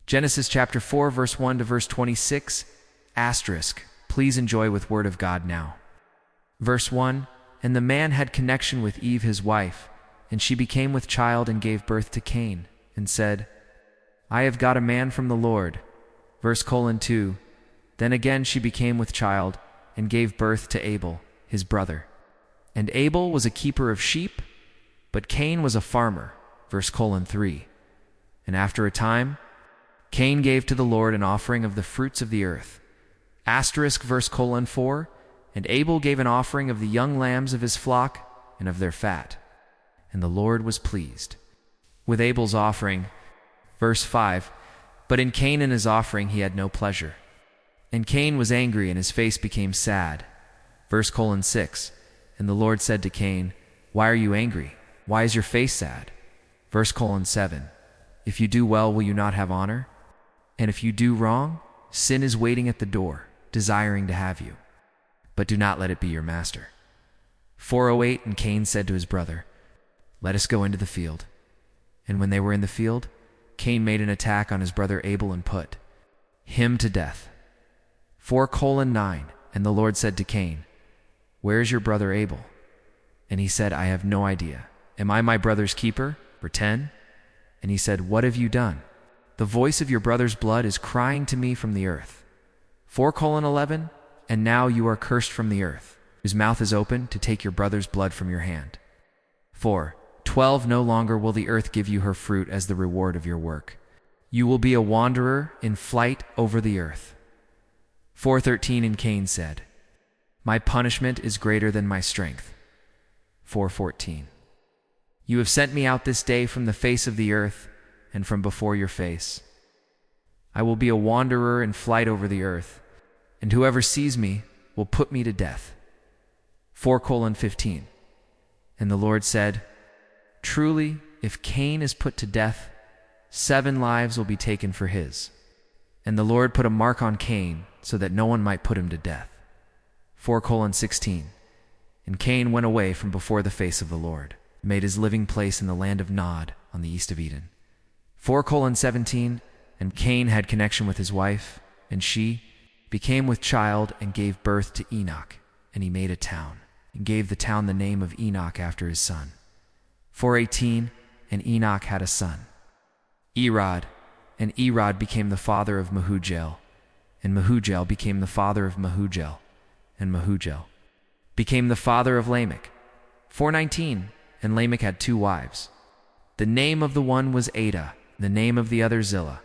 Genesis chapter 4, verse 1 to verse 26, asterisk. Please enjoy with Word of God now. Verse 1, And the man had connection with Eve his wife, and she became with child and gave birth to Cain, and said, I have got a man from the Lord. Verse 2, Then again she became with child, and gave birth to Abel, his brother. And Abel was a keeper of sheep, but Cain was a farmer. Verse 3, And after a time, Cain gave to the Lord an offering of the fruits of the earth. Asterisk verse 4, And Abel gave an offering of the young lambs of his flock and of their fat. And the Lord was pleased with Abel's offering. Verse 5, But in Cain and his offering he had no pleasure. And Cain was angry, and his face became sad. Verse 6, And the Lord said to Cain, Why are you angry? Why is your face sad? Verse 7, If you do well, will you not have honor? And if you do wrong, sin is waiting at the door, desiring to have you. But do not let it be your master. 4:08, And Cain said to his brother, Let us go into the field. And when they were in the field, Cain made an attack on his brother Abel and put him to death. 4:9, And the Lord said to Cain, Where is your brother Abel? And he said, I have no idea. Am I my brother's keeper? Verse 10, And he said, What have you done? The voice of your brother's blood is crying to me from the earth. 4:11, And now you are cursed from the earth, whose mouth is open to take your brother's blood from your hand. 4:12, No longer will the earth give you her fruit as the reward of your work. You will be a wanderer in flight over the earth. 4:13, And Cain said, My punishment is greater than my strength. 4:14, You have sent me out this day from the face of the earth, and from before your face. I will be a wanderer in flight over the earth, and whoever sees me will put me to death. 4:15, And the Lord said, Truly, if Cain is put to death, 7 lives will be taken for his. And the Lord put a mark on Cain, so that no one might put him to death. 4:16, And Cain went away from before the face of the Lord, made his living place in the land of Nod on the east of Eden. 4:17, And Cain had connection with his wife, and she became with child and gave birth to Enoch, and he made a town, and gave the town the name of Enoch after his son. 4:18, And Enoch had a son, Erod, and Erod became the father of Mehujael, and Mehujael became the father of Mehujael, and Mehujael became the father of Lamech. 4:19, And Lamech had 2 wives. The name of the one was Adah, the name of the other Zillah.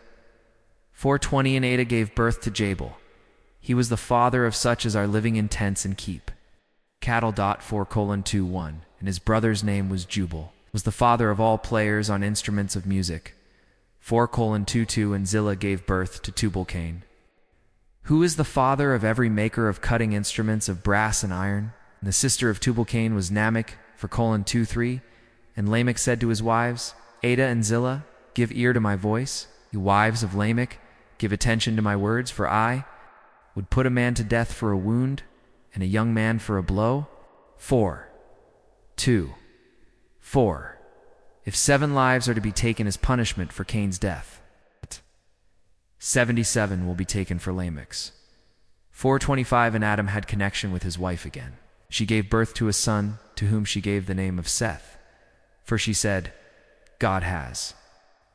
4:20, And Adah gave birth to Jabal. He was the father of such as are living in tents and keep cattle. 4:21, And his brother's name was Jubal, was the father of all players on instruments of music. 4:22, And Zillah gave birth to Tubal-Cain, who is the father of every maker of cutting instruments of brass and iron. And the sister of Tubal-Cain was Namech. 4:23, And Lamech said to his wives, Adah and Zillah, Give ear to my voice. You wives of Lamech, give attention to my words, for I would put a man to death for a wound, and a young man for a blow. 4:4, If 7 lives are to be taken as punishment for Cain's death, 77 will be taken for Lamech's. 4:25, And Adam had connection with his wife again. She gave birth to a son, to whom she gave the name of Seth. For she said, God has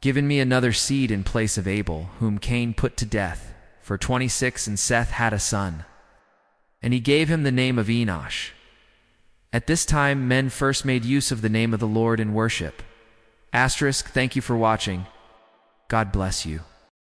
given me another seed in place of Abel, whom Cain put to death. 4:26, And Seth had a son, and he gave him the name of Enosh. At this time men first made use of the name of the Lord in worship. Asterisk, thank you for watching. God bless you.